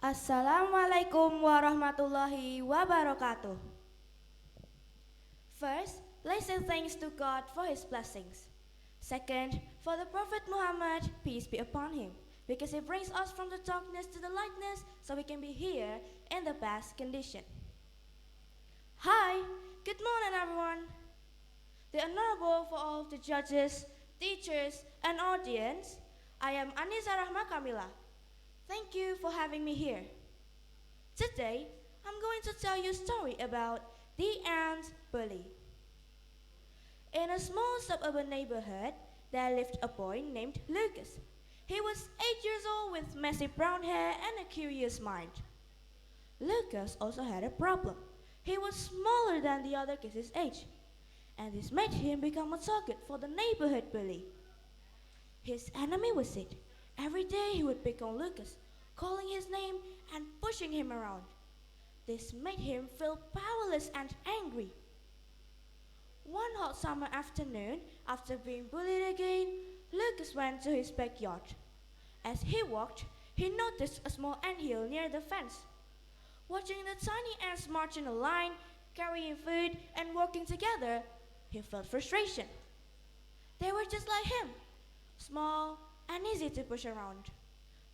Assalamualaikum warahmatullahi wabarakatuh. First, let's say thanks to God for his blessings. Second, for the Prophet Muhammad, peace be upon him, because he brings us from the darkness to the lightness so we can be here in the best condition. Hi, good morning everyone. The Honorable for all of the judges, teachers, and audience, I am Anisa Rahma Kamila. Thank you for having me here. Today, I'm going to tell you a story about the ant bully. In a small suburban neighborhood, there lived a boy named Lucas. He was 8 years old with messy brown hair and a curious mind. Lucas also had a problem. He was smaller than the other kids his age, and this made him become a target for the neighborhood bully. His enemy was Sid. Every day he would pick on Lucas, calling his name and pushing him around. This made him feel powerless and angry. One hot summer afternoon, after being bullied again, Lucas went to his backyard. As he walked, he noticed a small anthill near the fence. Watching the tiny ants march in a line, carrying food and working together, he felt frustration. They were just like him, small and easy to push around.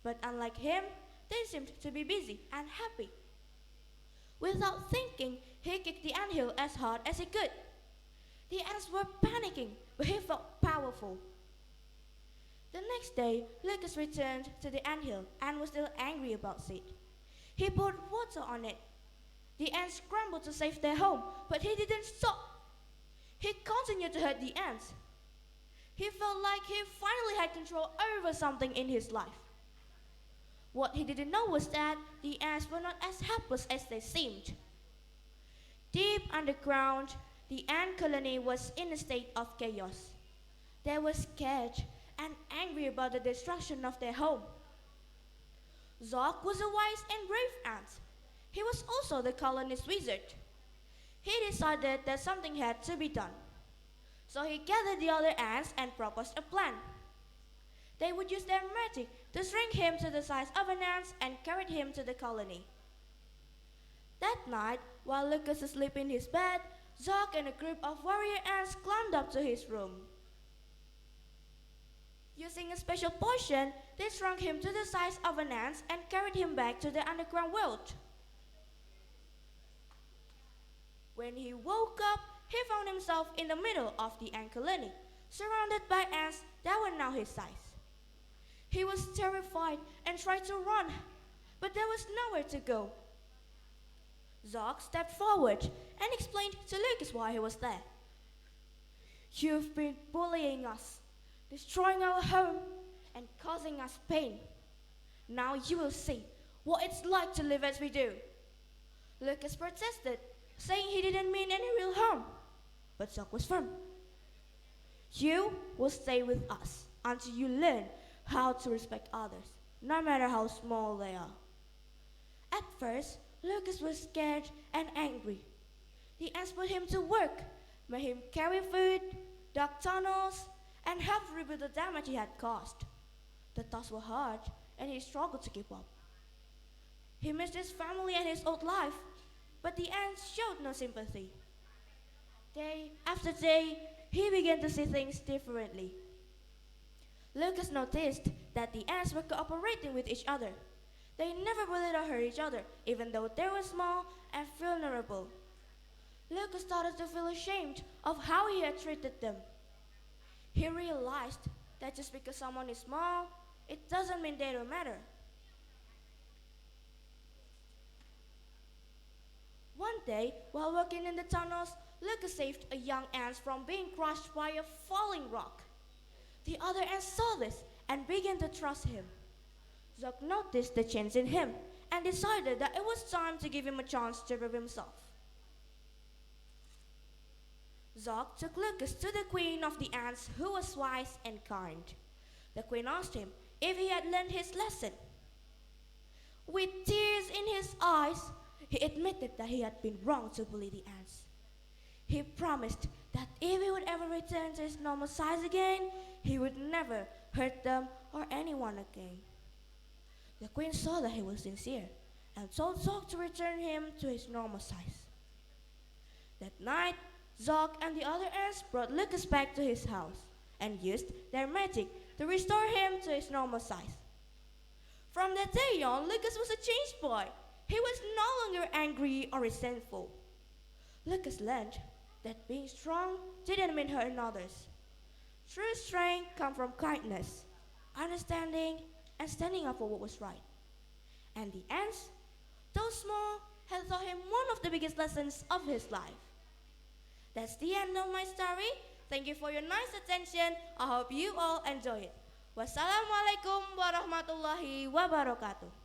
But unlike him, they seemed to be busy and happy. Without thinking, he kicked the anthill as hard as he could. The ants were panicking, but he felt powerful. The next day, Lucas returned to the anthill and was still angry about Sid. He poured water on it. The ants scrambled to save their home, but he didn't stop. He continued to hurt the ants. He felt like he finally had control over something in his life. What he didn't know was that the ants were not as helpless as they seemed. Deep underground, the ant colony was in a state of chaos. They were scared and angry about the destruction of their home. Zoc was a wise and brave ant. He was also the colony's wizard. He decided that something had to be done. So he gathered the other ants and proposed a plan. They would use their magic to shrink him to the size of an ant and carried him to the colony. That night, while Lucas was asleep in his bed, Zoc and a group of warrior ants climbed up to his room. Using a special potion, they shrunk him to the size of an ant and carried him back to the underground world. When he woke up, he found himself in the middle of the ant colony, surrounded by ants that were now his size. He was terrified and tried to run, but there was nowhere to go. Zoc stepped forward and explained to Lucas why he was there. "You've been bullying us, destroying our home, and causing us pain. Now you will see what it's like to live as we do." Lucas protested, saying he didn't mean any real harm, but Zoc was firm. "You will stay with us until you learn how to respect others, no matter how small they are." At first, Lucas was scared and angry. The ants put him to work, made him carry food, dug tunnels, and help rebuild the damage he had caused. The tasks were hard, and he struggled to keep up. He missed his family and his old life, but the ants showed no sympathy. Day after day, he began to see things differently. Lucas noticed that the ants were cooperating with each other. They never bullied or hurt each other, even though they were small and vulnerable. Lucas started to feel ashamed of how he had treated them. He realized that just because someone is small, it doesn't mean they don't matter. One day, while working in the tunnels, Lucas saved a young ant from being crushed by a falling rock. The other ants saw this and began to trust him. Zoc noticed the change in him and decided that it was time to give him a chance to prove himself. Zoc took Lucas to the queen of the ants, who was wise and kind. The queen asked him if he had learned his lesson. With tears in his eyes, he admitted that he had been wrong to bully the ants. He promised that if he would ever return to his normal size again, he would never hurt them or anyone again. The queen saw that he was sincere and told Zog to return him to his normal size. That night, Zog and the other ants brought Lucas back to his house and used their magic to restore him to his normal size. From that day on, Lucas was a changed boy. He was no longer angry or resentful. Lucas learned that being strong didn't mean hurting others. True strength comes from kindness, understanding, and standing up for what was right. And the ants, though small, had taught him one of the biggest lessons of his life. That's the end of my story. Thank you for your nice attention. I hope you all enjoy it. Wassalamualaikum warahmatullahi wabarakatuh.